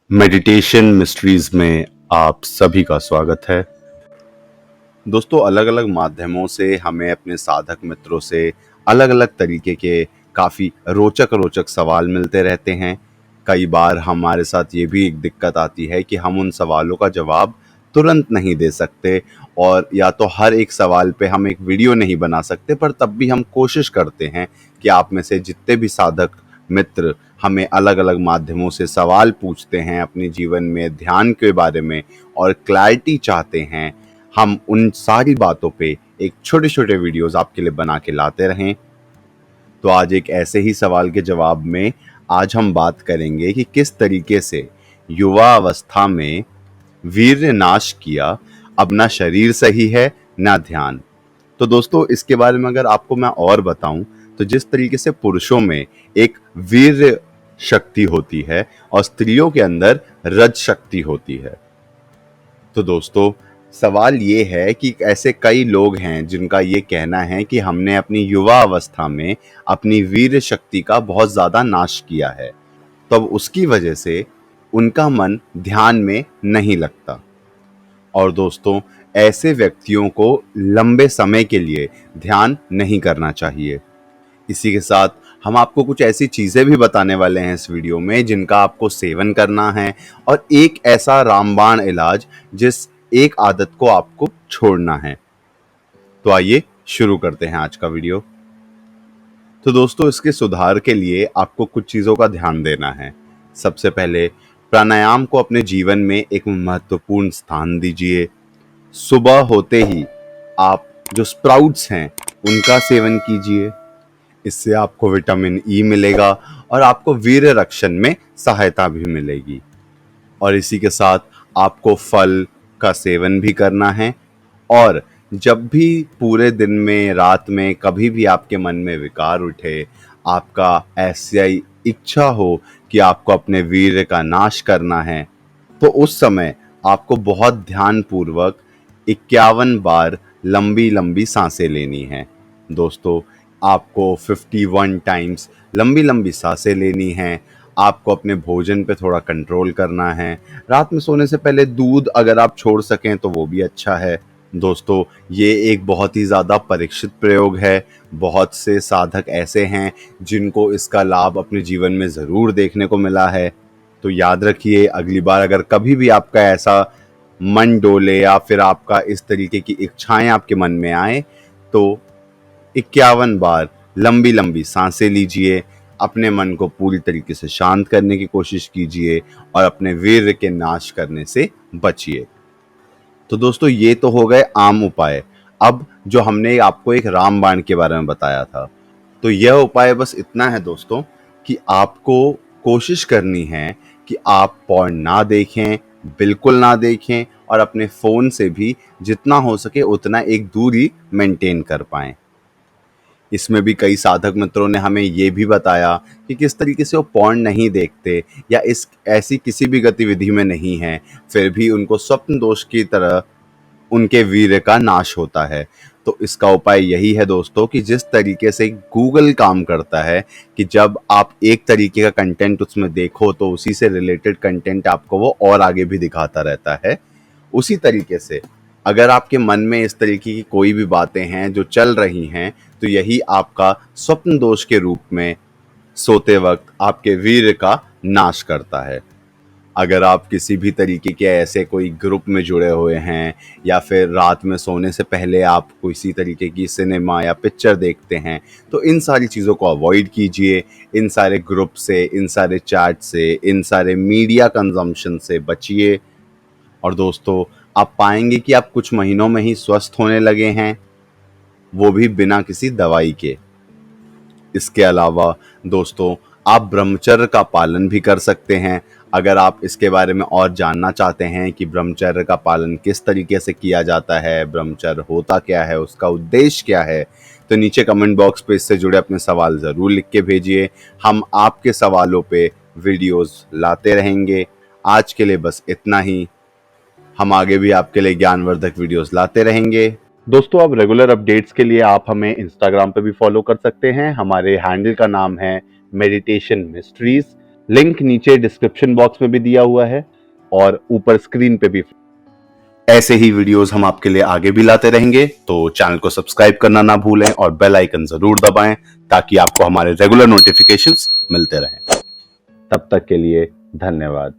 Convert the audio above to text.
Meditation mysteries में आप सभी का स्वागत है। दोस्तों, अलग अलग माध्यमों से हमें अपने साधक मित्रों से अलग अलग तरीके के काफ़ी रोचक रोचक सवाल मिलते रहते हैं। कई बार हमारे साथ ये भी एक दिक्कत आती है कि हम उन सवालों का जवाब तुरंत नहीं दे सकते, और या तो हर एक सवाल पे हम एक वीडियो नहीं बना सकते, पर तब भी हम कोशिश करते हैं कि आप में से जितने भी साधक मित्र हमें अलग अलग माध्यमों से सवाल पूछते हैं अपने जीवन में ध्यान के बारे में और क्लैरिटी चाहते हैं, हम उन सारी बातों पे एक छोटे छोटे वीडियोस आपके लिए बना के लाते रहें। तो आज एक ऐसे ही सवाल के जवाब में आज हम बात करेंगे कि किस तरीके से युवा अवस्था में वीर्य नाश किया, अब ना शरीर सही है ना ध्यान। तो दोस्तों, इसके बारे में अगर आपको मैं और बताऊं तो जिस तरीके से पुरुषों में एक वीर्य शक्ति होती है और स्त्रियों के अंदर रज शक्ति होती है, तो दोस्तों सवाल ये है कि ऐसे कई लोग हैं जिनका ये कहना है कि हमने अपनी युवा अवस्था में अपनी वीर्य शक्ति का बहुत ज़्यादा नाश किया है, तो अब उसकी वजह से उनका मन ध्यान में नहीं लगता। और दोस्तों, ऐसे व्यक्तियों को लंबे समय के लिए ध्यान नहीं करना चाहिए। इसी के साथ हम आपको कुछ ऐसी चीज़ें भी बताने वाले हैं इस वीडियो में जिनका आपको सेवन करना है, और एक ऐसा रामबाण इलाज जिस एक आदत को आपको छोड़ना है। तो आइए शुरू करते हैं आज का वीडियो। तो दोस्तों, इसके सुधार के लिए आपको कुछ चीज़ों का ध्यान देना है। सबसे पहले प्राणायाम को अपने जीवन में एक महत्वपूर्ण स्थान दीजिए। सुबह होते ही आप जो स्प्राउट्स हैं उनका सेवन कीजिए। इससे आपको विटामिन ई मिलेगा और आपको वीर्य रक्षण में सहायता भी मिलेगी। और इसी के साथ आपको फल का सेवन भी करना है। और जब भी पूरे दिन में, रात में, कभी भी आपके मन में विकार उठे, आपका ऐसी इच्छा हो कि आपको अपने वीर्य का नाश करना है, तो उस समय आपको बहुत ध्यानपूर्वक 51 बार लंबी लंबी सांसें लेनी है। दोस्तों, आपको 51 टाइम्स लंबी लंबी सांसें लेनी हैं। आपको अपने भोजन पे थोड़ा कंट्रोल करना है। रात में सोने से पहले दूध अगर आप छोड़ सकें तो वो भी अच्छा है। दोस्तों, ये एक बहुत ही ज़्यादा परीक्षित प्रयोग है। बहुत से साधक ऐसे हैं जिनको इसका लाभ अपने जीवन में ज़रूर देखने को मिला है। तो याद रखिए, अगली बार अगर कभी भी आपका ऐसा मन डोले या फिर आपका इस तरीके की इच्छाएं आपके मन में आए, तो 51 बार लंबी लंबी सांसें लीजिए, अपने मन को पूरी तरीके से शांत करने की कोशिश कीजिए और अपने वीर्य के नाश करने से बचिए। तो दोस्तों, ये तो हो गए आम उपाय। अब जो हमने आपको एक रामबाण के बारे में बताया था, तो यह उपाय बस इतना है दोस्तों कि आपको कोशिश करनी है कि आप पॉर्न ना देखें, बिल्कुल ना देखें, और अपने फ़ोन से भी जितना हो सके उतना एक दूरी मेंटेन कर पाएँ। इसमें भी कई साधक मित्रों ने हमें ये भी बताया कि किस तरीके से वो पॉर्न नहीं देखते या इस ऐसी किसी भी गतिविधि में नहीं है, फिर भी उनको स्वप्न दोष की तरह उनके वीर्य का नाश होता है। तो इसका उपाय यही है दोस्तों कि जिस तरीके से गूगल काम करता है कि जब आप एक तरीके का कंटेंट उसमें देखो तो उसी से रिलेटेड कंटेंट आपको वो और आगे भी दिखाता रहता है, उसी तरीके से अगर आपके मन में इस तरीके की कोई भी बातें हैं जो चल रही हैं, तो यही आपका स्वप्न दोष के रूप में सोते वक्त आपके वीर्य का नाश करता है। अगर आप किसी भी तरीके के ऐसे कोई ग्रुप में जुड़े हुए हैं या फिर रात में सोने से पहले आप किसी तरीके की सिनेमा या पिक्चर देखते हैं, तो इन सारी चीज़ों को अवॉइड कीजिए। इन सारे ग्रुप से, इन सारे चैट से, इन सारे मीडिया कंजम्पशन से बचिए। और दोस्तों, आप पाएंगे कि आप कुछ महीनों में ही स्वस्थ होने लगे हैं, वो भी बिना किसी दवाई के। इसके अलावा दोस्तों, आप ब्रह्मचर्य का पालन भी कर सकते हैं। अगर आप इसके बारे में और जानना चाहते हैं कि ब्रह्मचर्य का पालन किस तरीके से किया जाता है, ब्रह्मचर्य होता क्या है, उसका उद्देश्य क्या है, तो नीचे कमेंट बॉक्स पे इससे जुड़े अपने सवाल ज़रूर लिख के भेजिए। हम आपके सवालों पे वीडियोस लाते रहेंगे। आज के लिए बस इतना ही। हम आगे भी आपके लिए ज्ञानवर्धक वीडियोस लाते रहेंगे। दोस्तों, अब रेगुलर अपडेट्स के लिए आप हमें इंस्टाग्राम पे भी फॉलो कर सकते हैं। हमारे हैंडल का नाम है मेडिटेशन मिस्ट्रीज। लिंक नीचे डिस्क्रिप्शन बॉक्स में भी दिया हुआ है और ऊपर स्क्रीन पे भी। ऐसे ही वीडियोस हम आपके लिए आगे भी लाते रहेंगे, तो चैनल को सब्सक्राइब करना ना भूलें और बेल आइकन जरूर दबाएं ताकि आपको हमारे रेगुलर नोटिफिकेशंस मिलते रहें। तब तक के लिए धन्यवाद।